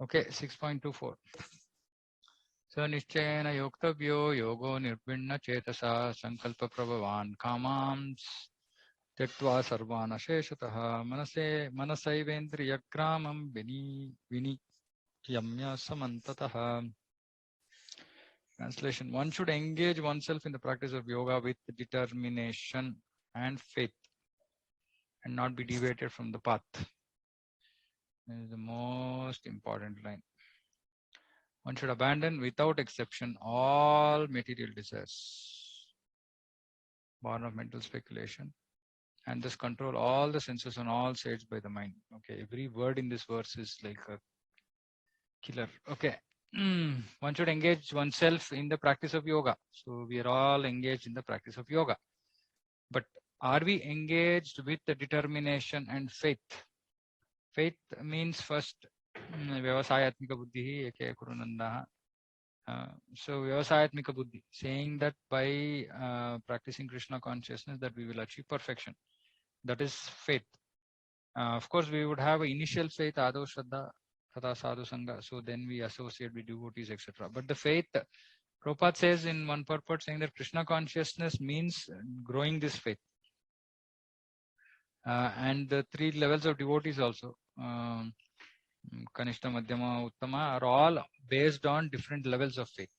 Okay, 6.24. So nischayena yoktavyo yogo nirvinna chetasa sankalpa prabhavan kamams त्यक्त्वा सर्वान् अशेषतः मनसैवेन्द्रियग्रामं विनियम्य समन्ततः. Translation: one should engage oneself in the practice of yoga with determination and faith and not be deviated from the path. This is the most important line. One should abandon without exception all material desires born of mental speculation and thus control all the senses on all sides by the mind. Okay, every word in this verse is like a killer. Okay. One should engage oneself in the practice of yoga. So we are all engaged in the practice of yoga. But are we engaged with the determination and faith? Faith means first, vyavasayatmika buddhi eke kurunandaha. So vyavasayatmika buddhi, saying that by practicing Krishna consciousness that we will achieve perfection. That is faith. Of course, we would have initial faith, ado shraddha, tata sadhu sangha. So then we associate with devotees, etc. But the faith, Prabhupada says in one purport, saying that Krishna consciousness means growing this faith. And the three levels of devotees also, Kanishta, Madhyama, Uttama, are all based on different levels of faith.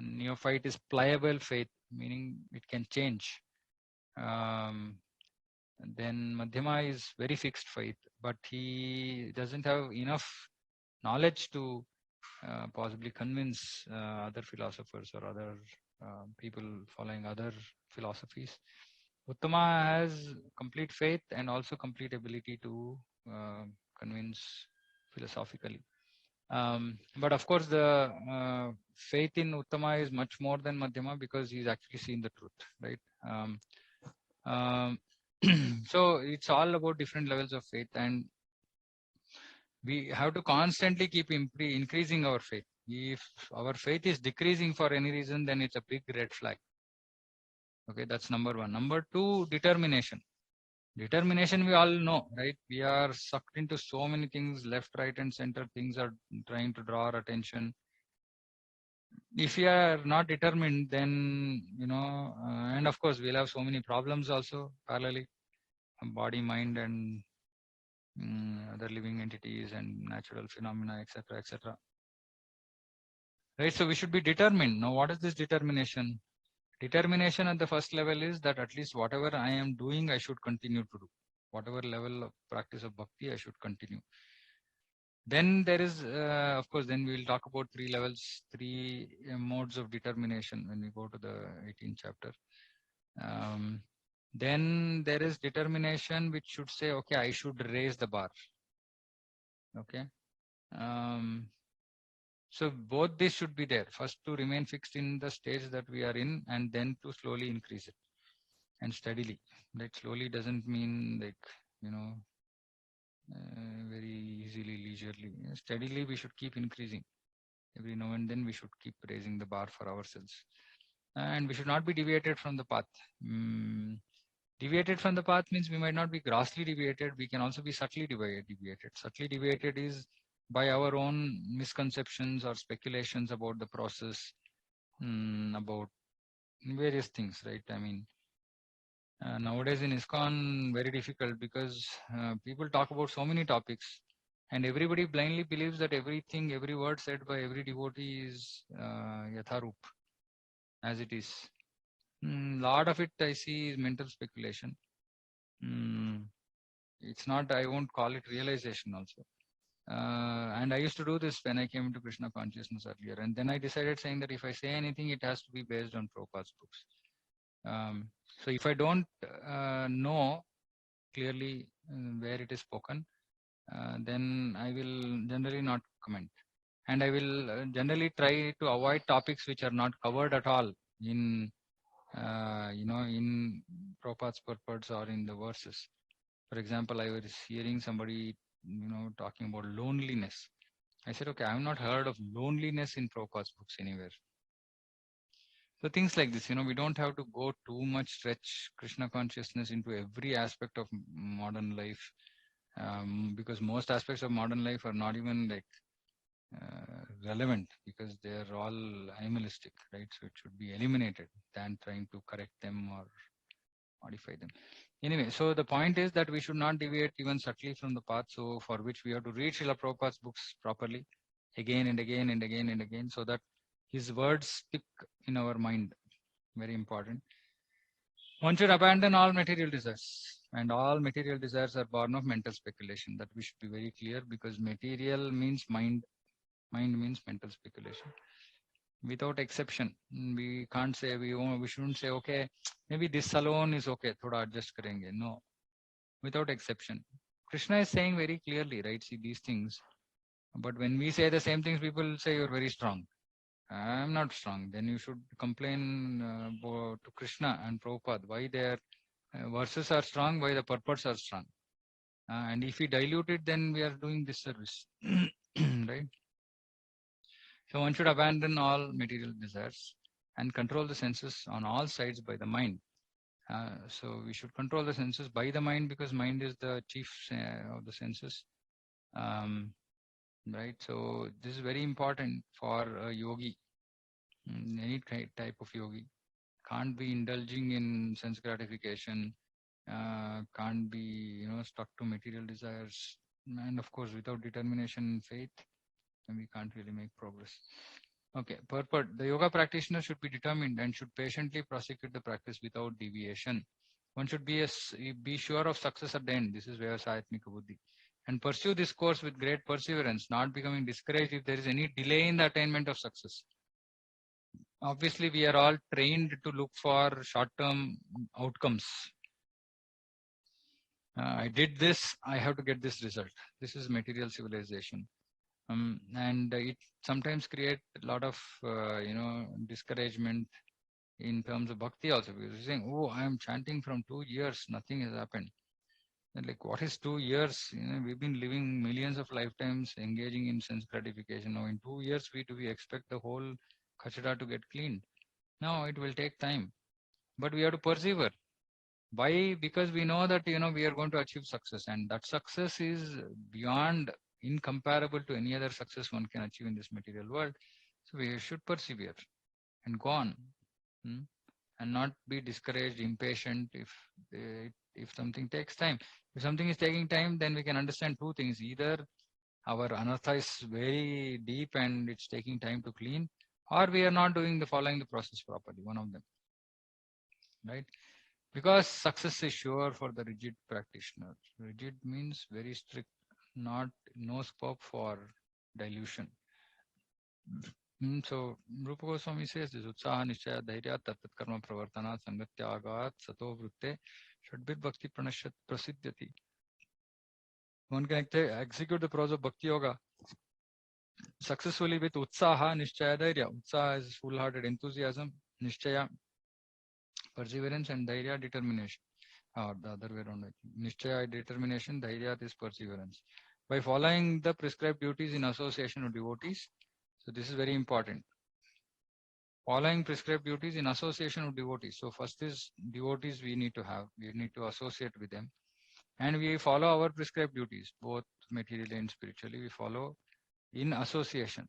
Neophyte is pliable faith, meaning it can change. Then Madhyama is very fixed faith, but he doesn't have enough knowledge to possibly convince other philosophers or other people following other philosophies. Uttama has complete faith and also complete ability to convince philosophically. But of course, the faith in Uttama is much more than Madhyama because he's actually seen the truth, right? So it's all about different levels of faith, and we have to constantly keep increasing our faith. If our faith is decreasing for any reason, then it's a big red flag. Okay, that's number one. Number two, determination. Determination, we all know, right? We are sucked into so many things, left, right, and center. Things are trying to draw our attention. If we are not determined, then, and of course, we'll have so many problems also parallelly, body, mind, and other living entities and natural phenomena, etc., etc. Right? So we should be determined. Now, what is this determination? Determination at the first level is that at least whatever I am doing, I should continue to do. Whatever level of practice of bhakti, I should continue. Then there is, of course, then we will talk about three levels, three modes of determination when we go to the 18th chapter. Then there is determination which should say, okay, I should raise the bar. Okay. So both these should be there. First to remain fixed in the stage that we are in, and then to slowly increase it and steadily. Like slowly doesn't mean like, very easily, leisurely. Steadily we should keep increasing. Every now and then we should keep raising the bar for ourselves. And we should not be deviated from the path. Deviated from the path means we might not be grossly deviated. We can also be subtly deviated. Subtly deviated is by our own misconceptions or speculations about the process, about various things, right? I mean, nowadays in ISKCON, very difficult because people talk about so many topics and everybody blindly believes that everything, every word said by every devotee is yatharup, as it is. Lot of it I see is mental speculation. It's not, I won't call it realization also. And I used to do this when I came into Krishna consciousness earlier. And then I decided saying that if I say anything, it has to be based on Prabhupada's books. So if I don't know clearly where it is spoken, then I will generally not comment. And I will generally try to avoid topics which are not covered at all in, in Prabhupada's purports or in the verses. For example, I was hearing somebody, talking about loneliness. I said, okay, I have not heard of loneliness in Prabhupada's books anywhere. So things like this, we don't have to go too much stretch Krishna consciousness into every aspect of modern life. because most aspects of modern life are not even like relevant because they are all animalistic, right? So it should be eliminated than trying to correct them or modify them. Anyway, so the point is that we should not deviate even subtly from the path. So for which we have to read Srila Prabhupada's books properly again and again and again and again so that his words stick in our mind. Very important. One should abandon all material desires, and all material desires are born of mental speculation. That we should be very clear because material means mind, mind means mental speculation. Without exception, we can't say we shouldn't say okay, maybe this alone is okay, thoda adjust karenge. No, without exception. Krishna is saying very clearly, right? See these things. But when we say the same things, people say you're very strong. I'm not strong. Then you should complain to Krishna and Prabhupada why their verses are strong, why the purports are strong. And if we dilute it, then we are doing disservice, right? So one should abandon all material desires and control the senses on all sides by the mind. So we should control the senses by the mind because mind is the chief of the senses. Right. So this is very important for a yogi, any type of yogi. Can't be indulging in sense gratification, can't be, stuck to material desires. And of course, without determination and faith, we can't really make progress. Okay, purport. The yoga practitioner should be determined and should patiently prosecute the practice without deviation. One should be sure of success at the end. This is Vyavasayatmika Buddhi. And pursue this course with great perseverance, not becoming discouraged if there is any delay in the attainment of success. Obviously, we are all trained to look for short-term outcomes. I did this, I have to get this result. This is material civilization. And it sometimes create a lot of, discouragement in terms of bhakti also. Because you're saying, oh, I am chanting from 2 years, nothing has happened. And like, what is 2 years? We've been living millions of lifetimes engaging in sense gratification. Now, in 2 years, do we expect the whole kachada to get cleaned? No, it will take time. But we have to persevere. Why? Because we know that, we are going to achieve success, and that success is beyond incomparable to any other success one can achieve in this material world. So we should persevere and go on, and not be discouraged, impatient if something takes time. If something is taking time, then we can understand two things. Either our anartha is very deep and it's taking time to clean, or we are not following the process properly, one of them, right? Because success is sure for the rigid practitioner. Rigid means very strict, no scope for dilution. So Rupa Goswami says this: Utsaha Nishchaya Dhairya Tat Karma Pravartana Sangatyagat Sato Vritte Shadbit Bhakti Pranashat Prasiddhyati. One can execute the process of Bhakti Yoga successfully with Utsaha Nishchaya Dhairya. Utsaha is full-hearted enthusiasm, Nishchaya perseverance, and Dhairya determination. Or the other way around. Nishchaya determination, Dhairya is perseverance. By following the prescribed duties in association with devotees, so this is very important. Following prescribed duties in association with devotees. So first is devotees we need to have. We need to associate with them. And we follow our prescribed duties, both materially and spiritually. We follow in association.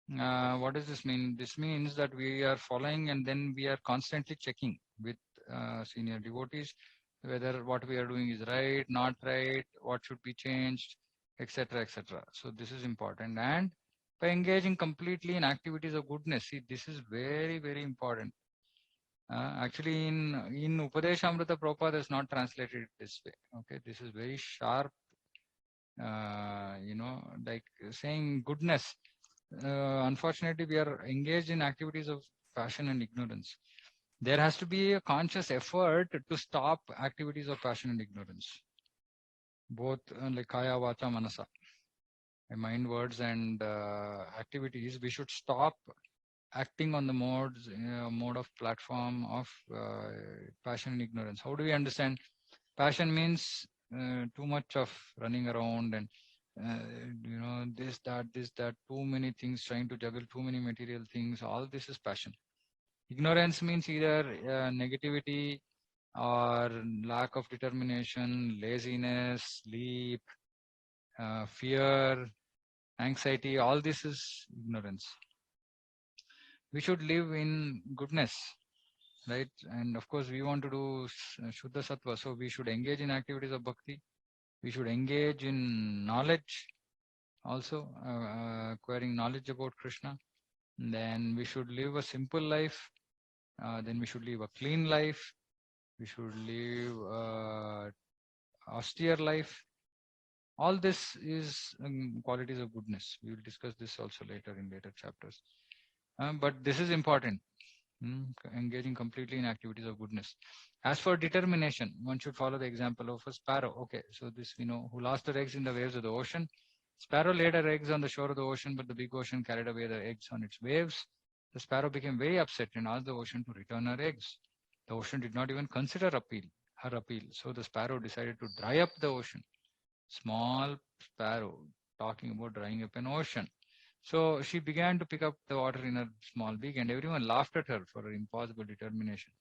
What does this mean? This means that we are following and then we are constantly checking with senior devotees whether what we are doing is right, not right, what should be changed, etc., etc. So this is important. And by engaging completely in activities of goodness, see, this is very, very important. Actually, in Upadeshamrita, Prabhupada is not translated this way. Okay, this is very sharp. Like saying goodness. Unfortunately, we are engaged in activities of passion and ignorance. There has to be a conscious effort to stop activities of passion and ignorance, both like kaya, vacha, manasa, mind, words, and activities. We should stop acting on the mode of platform of passion and ignorance. How do we understand? Passion means too much of running around and this, that, too many things, trying to juggle too many material things. All this is passion. Ignorance means either negativity or lack of determination, laziness, sleep, fear, anxiety, all this is ignorance. We should live in goodness, right? And of course, we want to do Shuddha Sattva, so we should engage in activities of bhakti. We should engage in knowledge, also acquiring knowledge about Krishna. And then we should live a simple life. Then we should live a clean life. We should live austere life. All this is qualities of goodness. We will discuss this also later in later chapters. But this is important. Engaging completely in activities of goodness. As for determination, one should follow the example of a sparrow. Okay, so this we know, who lost her eggs in the waves of the ocean. Sparrow laid her eggs on the shore of the ocean, but the big ocean carried away the eggs on its waves. The sparrow became very upset and asked the ocean to return her eggs. The ocean did not even consider her appeal. So the sparrow decided to dry up the ocean. Small sparrow talking about drying up an ocean. So she began to pick up the water in her small beak, and everyone laughed at her for her impossible determination.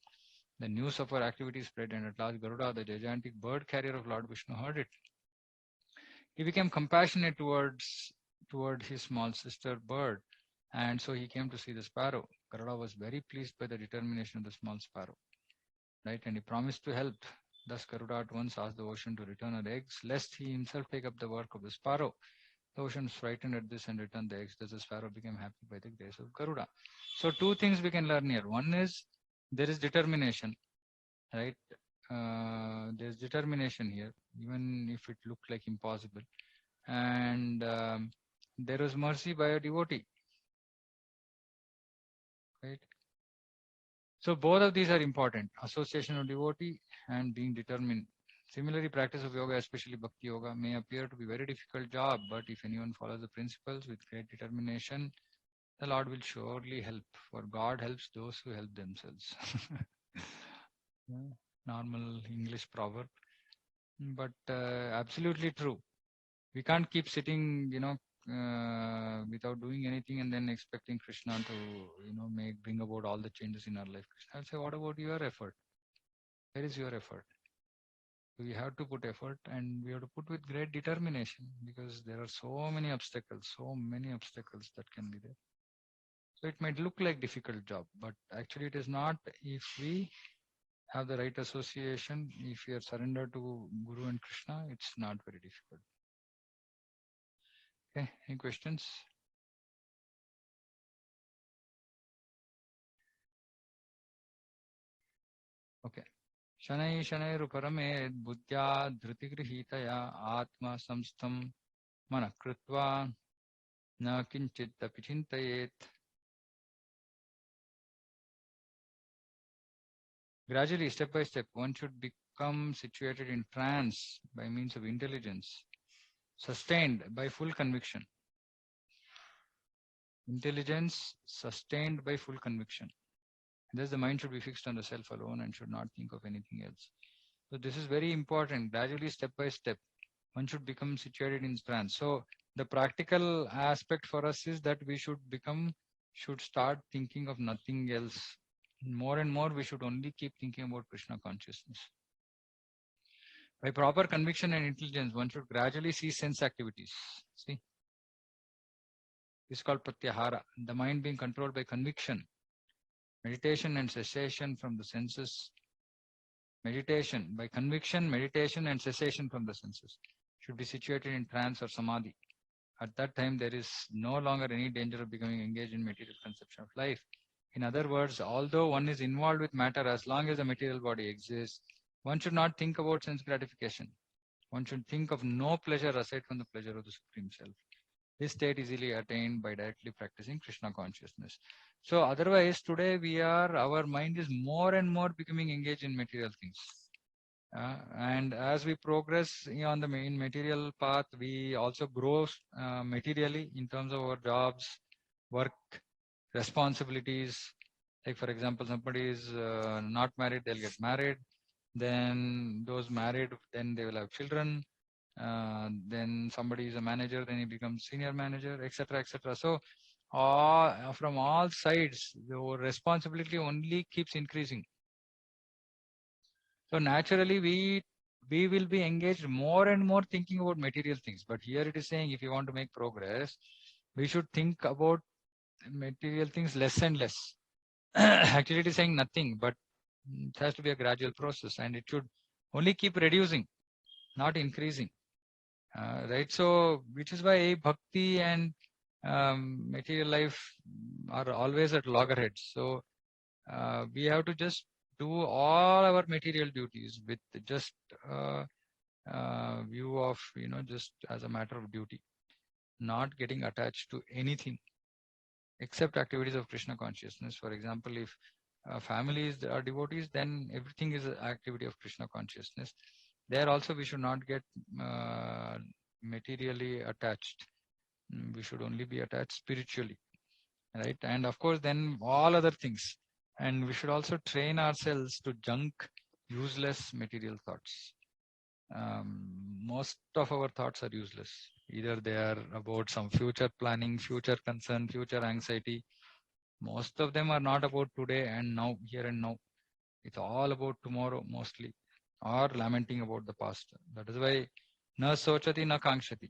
The news of her activity spread, and at last Garuda, the gigantic bird carrier of Lord Vishnu, heard it. He became compassionate toward his small sister bird, and so he came to see the sparrow. Garuda was very pleased by the determination of the small sparrow, right? And he promised to help. Thus Garuda at once asked the ocean to return her eggs, lest he himself take up the work of the sparrow. The ocean was frightened at this and returned the eggs. Thus the sparrow became happy by the grace of Garuda. So two things we can learn here. One is there is determination, right? There's determination here, even if it looked like impossible. And there is mercy by a devotee, right? So both of these are important. Association of devotee and being determined. Similarly, practice of yoga, especially bhakti yoga, may appear to be a very difficult job, but if anyone follows the principles with great determination, the Lord will surely help, for God helps those who help themselves. Normal English proverb, but absolutely true. We can't keep sitting, without doing anything and then expecting Krishna to, bring about all the changes in our life. Krishna will say, what about your effort? Where is your effort? We have to put effort, and we have to put with great determination, because there are so many obstacles that can be there. So it might look like difficult job, but actually it is not. If we have the right association, if we are surrendered to Guru and Krishna, it's not very difficult. Okay, any questions? Okay. Shanai Shanairuparame Buddhya Dhritigrihitaya Atma Samstam Manakritva Na Kinchit Apicintayet. Gradually, step by step, one should become situated in trance by means of intelligence, sustained by full conviction. Intelligence sustained by full conviction. Thus, the mind should be fixed on the self alone and should not think of anything else. So, this is very important. Gradually, step by step, one should become situated in trance. So, the practical aspect for us is that we should start thinking of nothing else. More and more, we should only keep thinking about Krishna consciousness. By proper conviction and intelligence, one should gradually cease sense activities. See, this is called pratyahara. The mind being controlled by conviction, meditation and cessation from the senses. Meditation by conviction, meditation and cessation from the senses should be situated in trance or samadhi. At that time, there is no longer any danger of becoming engaged in material conception of life. In other words, although one is involved with matter, as long as the material body exists, one should not think about sense gratification. One should think of no pleasure aside from the pleasure of the Supreme Self. This state is easily attained by directly practicing Krishna consciousness. So otherwise, today our mind is more and more becoming engaged in material things. And as we progress on the main material path, we also grow materially in terms of our jobs, work, responsibilities. Like for example, somebody is not married, they'll get married. Then those married, then they will have children. Then somebody is a manager, then he becomes senior manager, etc., etc. So from all sides, the responsibility only keeps increasing. So naturally, we will be engaged more and more thinking about material things. But here it is saying if you want to make progress, we should think about material things less and less. Actually, it is saying nothing, but it has to be a gradual process, and it should only keep reducing, not increasing. Right? So, which is why bhakti and material life are always at loggerheads. So, we have to just do all our material duties with just view of, just as a matter of duty, not getting attached to anything except activities of Krishna consciousness. For example, if families are devotees, then everything is an activity of Krishna consciousness. There also we should not get materially attached. We should only be attached spiritually, right? And of course, then all other things. And we should also train ourselves to junk useless material thoughts. Most of our thoughts are useless. Either they are about some future planning, future concern, future anxiety. Most of them are not about today and now, here and now. It's all about tomorrow mostly, or lamenting about the past. That is why na sochati na kankshati.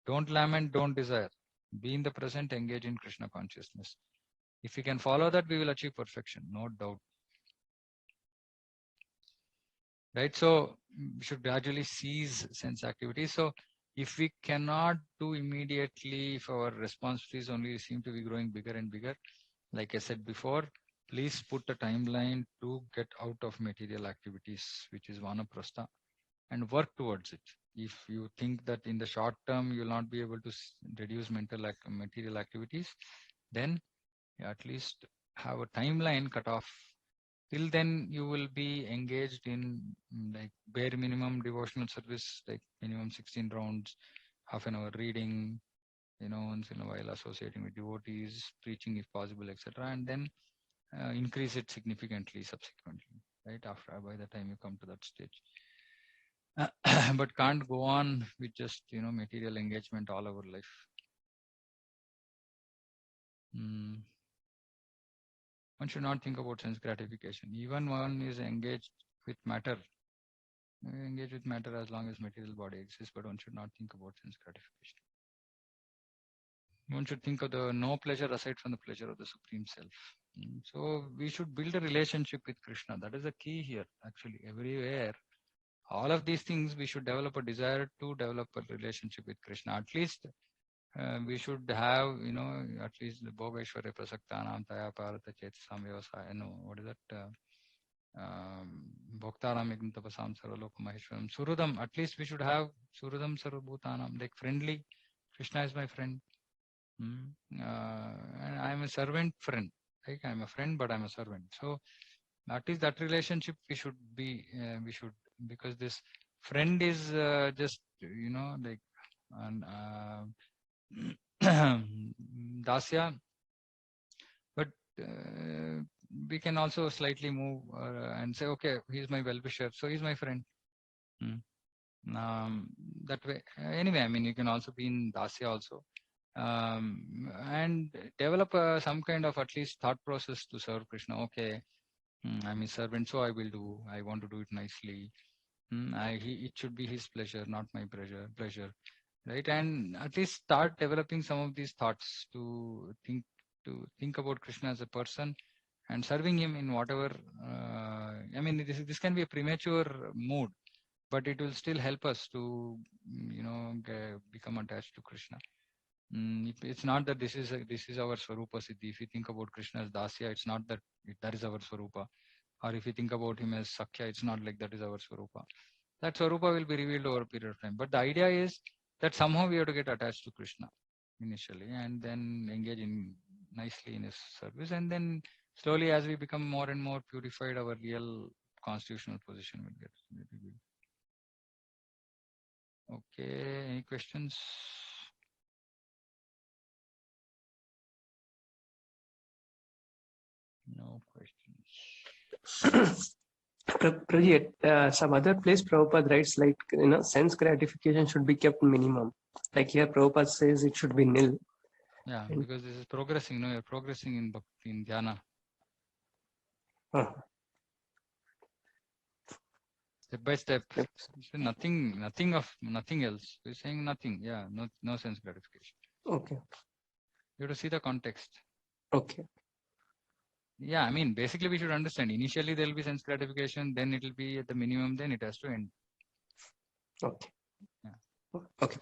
Don't lament, don't desire. Be in the present, engage in Krishna consciousness. If we can follow that, we will achieve perfection, no doubt. Right? So we should gradually cease sense activities. So if we cannot do immediately, if our responsibilities only seem to be growing bigger and bigger, like I said before, please put a timeline to get out of material activities, which is vanaprastha, and work towards it. If you think that in the short term you will not be able to reduce material activities, then at least have a timeline cut off. Till then, you will be engaged in like bare minimum devotional service, like minimum 16 rounds, half an hour reading, once in a while associating with devotees, preaching if possible, etc. And then increase it significantly subsequently, right? By the time you come to that stage. But can't go on with just, material engagement all our life. One should not think about sense gratification. Even one is engaged with matter. Engage with matter as long as material body exists, but one should not think about sense gratification. One should think of the no pleasure aside from the pleasure of the Supreme Self. So we should build a relationship with Krishna. That is the key here, actually. Everywhere, all of these things, we should develop a desire to develop a relationship with Krishna. At least we should have, at least the Bhogeshwarya Prasaktanam Taya Parata Chetasam Vyavasaya. What is that? Bhoktaram Yagna Tapasam Sarvaloka Maheshwaram. Surudam, at least we should have Surudam Sarvabhutanam, like friendly. Krishna is my friend. And I am a servant friend. Like I am a friend, but I am a servant. So at least that relationship we should be, because this friend is just, like Dasya, but we can also slightly move and say, okay, he's my well-wisher, so he's my friend. That way, anyway, I mean, you can also be in Dasya also, and develop some kind of at least thought process to serve Krishna. Okay, I'm his servant, so I will do. I want to do it nicely. It should be his pleasure, not my pleasure, right? And at least start developing some of these thoughts to think about Krishna as a person and serving him in whatever. I mean, this can be a premature mood, but it will still help us to, become attached to Krishna. It's not that this is our Swarupa Siddhi. If you think about Krishna as Dasya, it's not that that is our Swarupa. Or if you think about him as Sakhya, it's not like that is our Swarupa. That Swarupa will be revealed over a period of time. But the idea is that somehow we have to get attached to Krishna initially and then engage nicely in his service. And then slowly as we become more and more purified, our real constitutional position will get revealed. Okay, any questions? No questions. Prabhuji, some other place Prabhupada writes like, sense gratification should be kept minimum. Like here Prabhupada says it should be nil. Yeah, because this is progressing, you're progressing in bhakti, in dhyana. Step by step. Yep. So nothing else. We're saying nothing. Yeah, no sense gratification. Okay. You have to see the context. Okay. Yeah, I mean, basically we should understand. Initially there will be sense gratification, then it will be at the minimum, then it has to end. Okay. Yeah. Okay.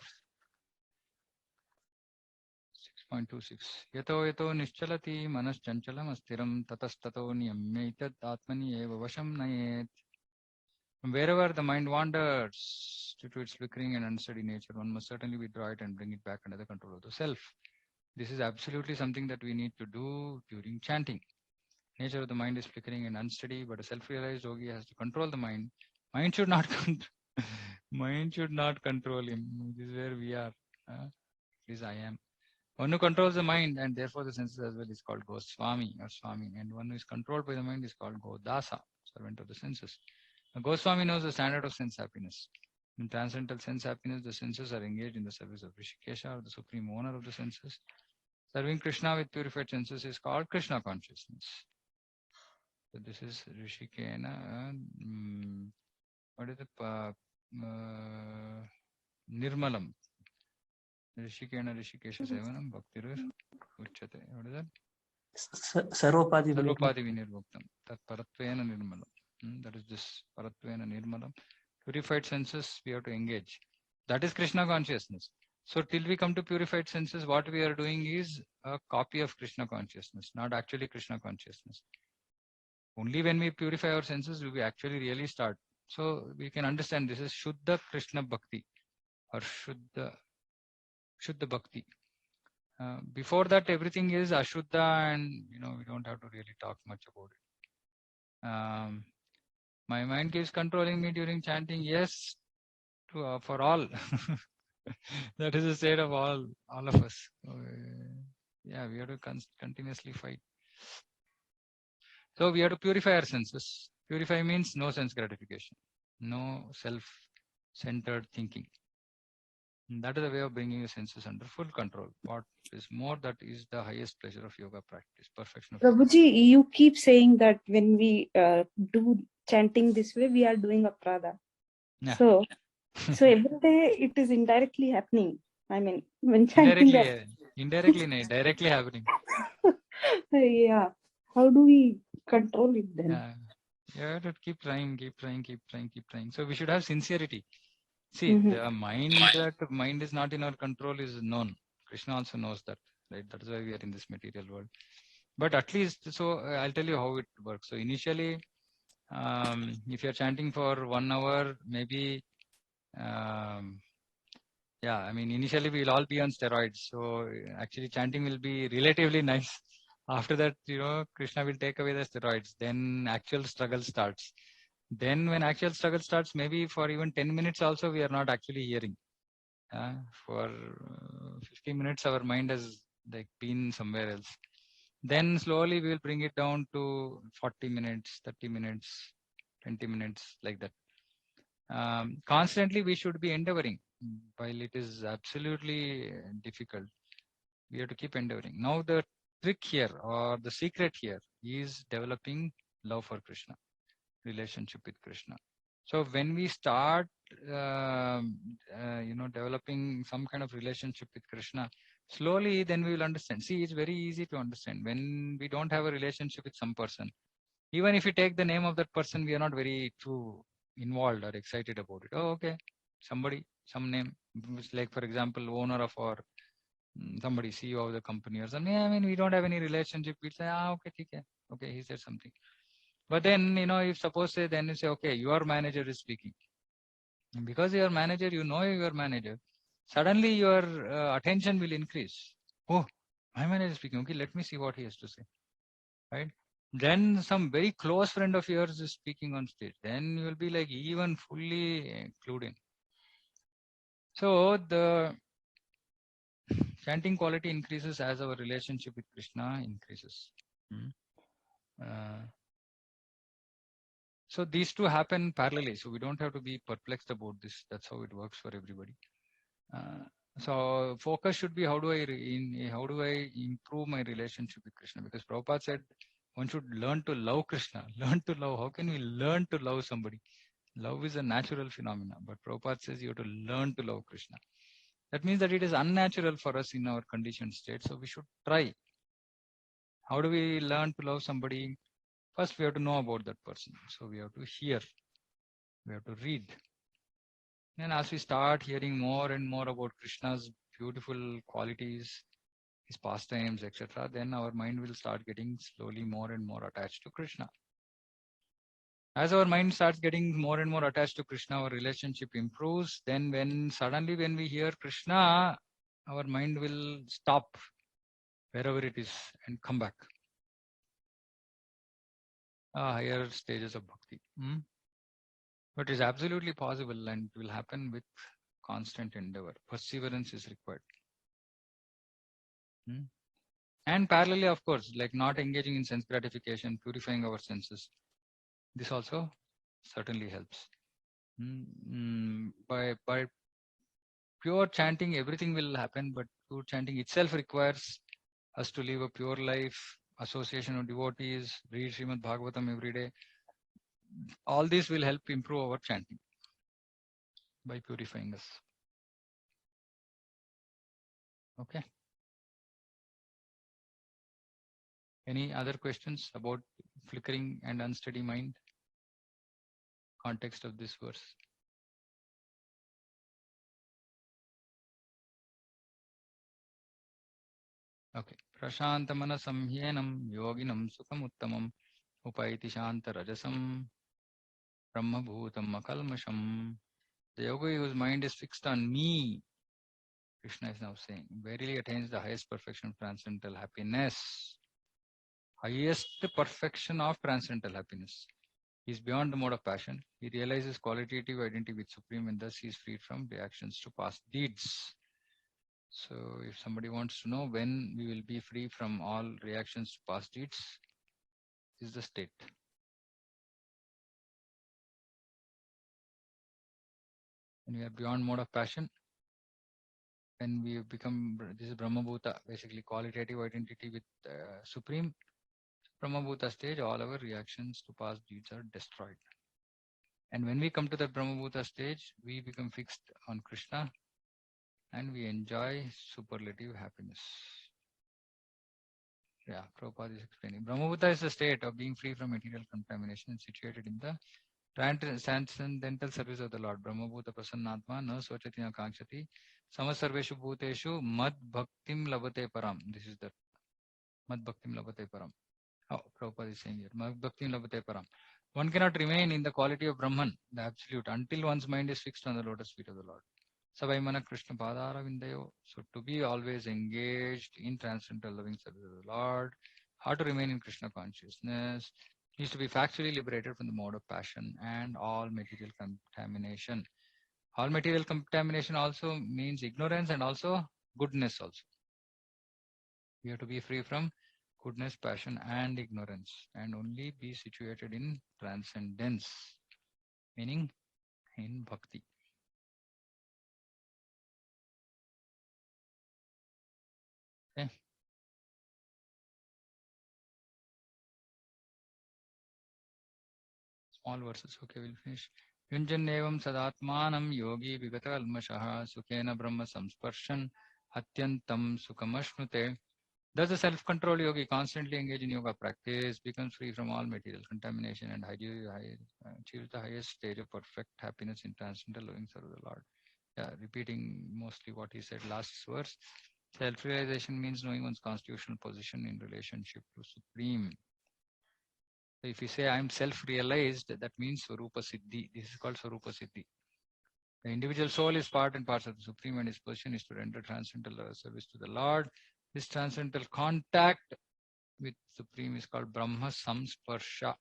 6.26. Yato nischalati manas chanchalam astiram tatastato niyamyaitat atmani eva vasham nayet. Wherever the mind wanders due to its flickering and unsteady nature, one must certainly withdraw it and bring it back under the control of the self. This is absolutely something that we need to do during chanting. Nature of the mind is flickering and unsteady, but a self-realized yogi has to control the mind. Mind should not mind should not control him. This is where we are. This I am. One who controls the mind and therefore the senses as well is called Goswami or Swami, and one who is controlled by the mind is called Godasa, servant of the senses. A Goswami knows the standard of sense happiness. In transcendental sense happiness, the senses are engaged in the service of Rishikesha, or the supreme owner of the senses. Serving Krishna with purified senses is called Krishna consciousness. So this is Rishikena. What is the Nirmalam? Rishikena Rishikesha Sevanam Bhaktirur Uchate. What is that? Sarvapadi Sarvapadi Vinirvuktam. That Paratvena Nirmalam. That is this Paratvena Nirmalam. Purified senses we have to engage. That is Krishna consciousness. So till we come to purified senses, what we are doing is a copy of Krishna consciousness, not actually Krishna consciousness. Only when we purify our senses will we actually really start. So we can understand this is Shuddha Krishna Bhakti or Shuddha Bhakti. Before that, everything is Ashuddha, and we don't have to really talk much about it. My mind keeps controlling me during chanting. Yes, for all. That is the state of all of us. Yeah, we have to continuously fight. So we have to purify our senses. Purify means no sense gratification, no self-centered thinking. And that is the way of bringing the senses under full control. What is more, that is the highest pleasure of yoga practice, perfection of yoga. Prabhuji, you keep saying that when we do chanting this way, we are doing aparadha. Yeah. So every day it is indirectly happening. I mean, when chanting indirectly, directly happening. Yeah. How do we control it then? Yeah. You have to keep trying. So we should have sincerity. See, the mind is not in our control is known. Krishna also knows that, right? That is why we are in this material world. But at least, so I'll tell you how it works. So initially, if you're chanting for 1 hour, maybe, yeah, I mean, initially we'll all be on steroids. So actually chanting will be relatively nice. After that, Krishna will take away the steroids. Then actual struggle starts. Then when actual struggle starts, maybe for even 10 minutes also, we are not actually hearing. For 50 minutes, our mind has been somewhere else. Then slowly we will bring it down to 40 minutes, 30 minutes, 20 minutes, like that. Constantly we should be endeavoring. While it is absolutely difficult, we have to keep endeavoring. Now the trick here or the secret here is developing love for Krishna, relationship with Krishna. So when we start, developing some kind of relationship with Krishna, slowly then we will understand. See, it's very easy to understand. When we don't have a relationship with some person, even if you take the name of that person, we are not very too involved or excited about it. Oh, okay, somebody, some name, like for example, owner of our somebody, CEO of the company or something. I mean, we don't have any relationship. We say, okay, he said something. But then, if suppose say, then you say, okay, your manager is speaking. And because your manager, your manager, suddenly your attention will increase. Oh, my manager is speaking. Okay, let me see what he has to say. Right? Then some very close friend of yours is speaking on stage. Then you will be like even fully clued in. So the chanting quality increases as our relationship with Krishna increases. So these two happen parallelly. So we don't have to be perplexed about this. That's how it works for everybody. So focus should be how do I improve my relationship with Krishna? Because Prabhupada said one should learn to love Krishna. Learn to love. How can we learn to love somebody? Love is a natural phenomenon, but Prabhupada says you have to learn to love Krishna. That means that it is unnatural for us in our conditioned state. So we should try. How do we learn to love somebody? First, we have to know about that person. So we have to hear, we have to read. And as we start hearing more and more about Krishna's beautiful qualities, his pastimes, etc., then our mind will start getting slowly more and more attached to Krishna. As our mind starts getting more and more attached to Krishna, our relationship improves. Then when we hear Krishna, our mind will stop wherever it is and come back. Higher stages of bhakti. But it is absolutely possible and it will happen with constant endeavor. Perseverance is required. And parallelly, of course, like not engaging in sense gratification, purifying our senses. This also certainly helps. By pure chanting, everything will happen, but pure chanting itself requires us to live a pure life, association of devotees, read Srimad Bhagavatam every day. All this will help improve our chanting by purifying us. Okay. Any other questions about flickering and unsteady mind? Context of this verse. Okay. Prashantamana samhyenam yoginam sukam uttamam upaiti shanta rajasam brahma bhutam akalmasham. The yogi whose mind is fixed on me, Krishna is now saying, verily attains the highest perfection of transcendental happiness. Highest perfection of transcendental happiness. He is beyond the mode of passion. He realizes qualitative identity with Supreme and thus he is freed from reactions to past deeds. So if somebody wants to know when we will be free from all reactions to past deeds, this is the state. When we are beyond mode of passion, when we become, this is Brahma Bhuta, basically qualitative identity with Supreme. Brahma Bhuta stage, all our reactions to past deeds are destroyed. And when we come to the Brahma Bhuta stage, we become fixed on Krishna and we enjoy superlative happiness. Yeah, Prabhupada is explaining. Brahmabhuta is a state of being free from material contamination situated in the transcendental service of the Lord. Brahmabhuta prasannatma na swachati na kankshati samasarveshu bhuteshu mad bhaktim labate param. This is the mad bhaktim labate param. Oh, Prabhupada is saying here, mad bhaktim labate param. One cannot remain in the quality of Brahman, the absolute, until one's mind is fixed on the lotus feet of the Lord. Savaimana Krishna Padara Vindayo. So to be always engaged in transcendental loving service of the Lord, how to remain in Krishna consciousness, is to be factually liberated from the mode of passion and all material contamination. All material contamination also means ignorance and also goodness also. We have to be free from goodness, passion and ignorance and only be situated in transcendence, meaning in bhakti. Okay. Small verses. Okay, we'll finish. Yunjannevam sadatmanam yogi vigata almashaha sukhena brahma samsparshan atyantam sukhamashnute. Thus the self-control yogi constantly engaged in yoga practice, becomes free from all material contamination and achieves the highest stage of perfect happiness in transcendental loving service of the Lord. Yeah, repeating mostly what he said last verse. Self-realization means knowing one's constitutional position in relationship to Supreme. So if you say I am self-realized, that means Swarupa Siddhi. This is called Swarupa Siddhi. The individual soul is part and parcel of the Supreme and his position is to render transcendental service to the Lord. This transcendental contact with Supreme is called Brahma Samsparsha.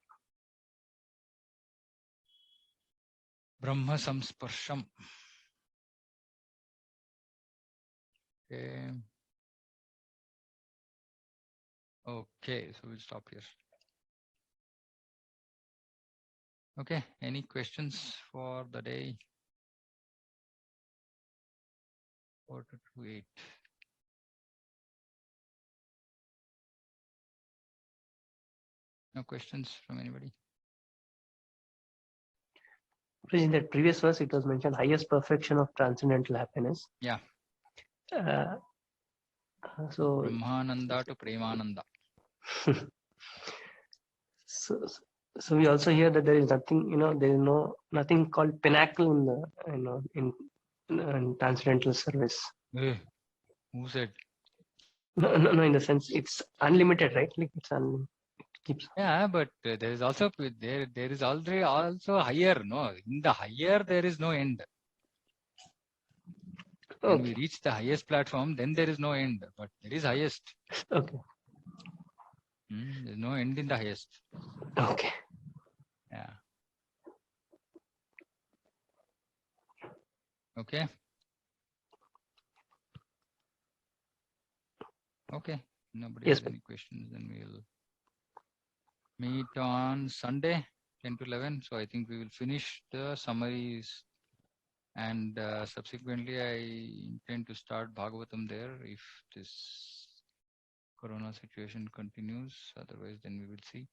Brahma Samsparsham. Okay. Okay, so we'll stop here. Okay, any questions for the day? 4:28. No questions from anybody? In that previous verse, it was mentioned highest perfection of transcendental happiness. Yeah. So Brahmananda to Premananda. so we also hear that there is nothing, there is nothing called pinnacle in the, in transcendental service. Hey, who said? No, in the sense it's unlimited, right? Like it keeps. Yeah, but there is also there is already also higher. No, in the higher there is no end. When we reach the highest platform, then there is no end. But there is highest. Okay. There is no end in the highest. Okay. Yeah. Okay. Okay. Nobody Yes, has any questions, then we'll meet on Sunday, 10 to 11. So I think we will finish the summaries, and subsequently I intend to start Bhagavatam there if this Corona situation continues. Otherwise, then we will see.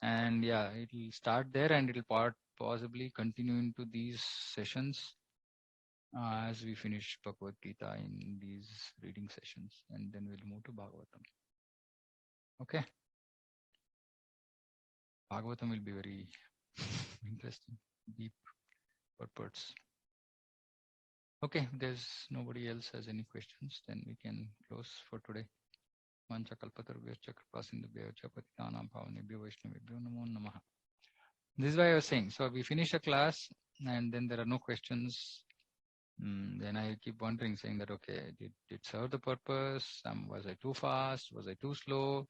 And yeah, it will start there, and it will possibly continue into these sessions as we finish Bhagavad Gita in these reading sessions, and then we'll move to Bhagavatam. Okay. Bhagavatam will be very interesting, deep purports. Okay, if there's nobody else has any questions, then we can close for today. Mancha kalpatarubhyascha kripasindubhyascha patitanam pavanebhyo vaishnavebhyo namo namaha. This is why I was saying. So we finish a class and then there are no questions. Then I keep wondering, saying that, okay, did it serve the purpose? Was I too fast? Was I too slow?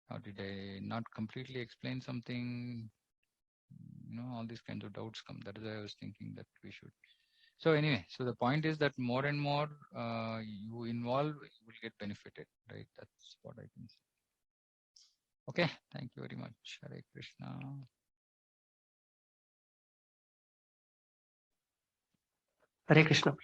Or did I not completely explain something? All these kinds of doubts come. That is why I was thinking that we should. So anyway, so the point is that more and more you involve, you will get benefited, right? That's what I can say. Okay, thank you very much. Hare Krishna. Hare Krishna.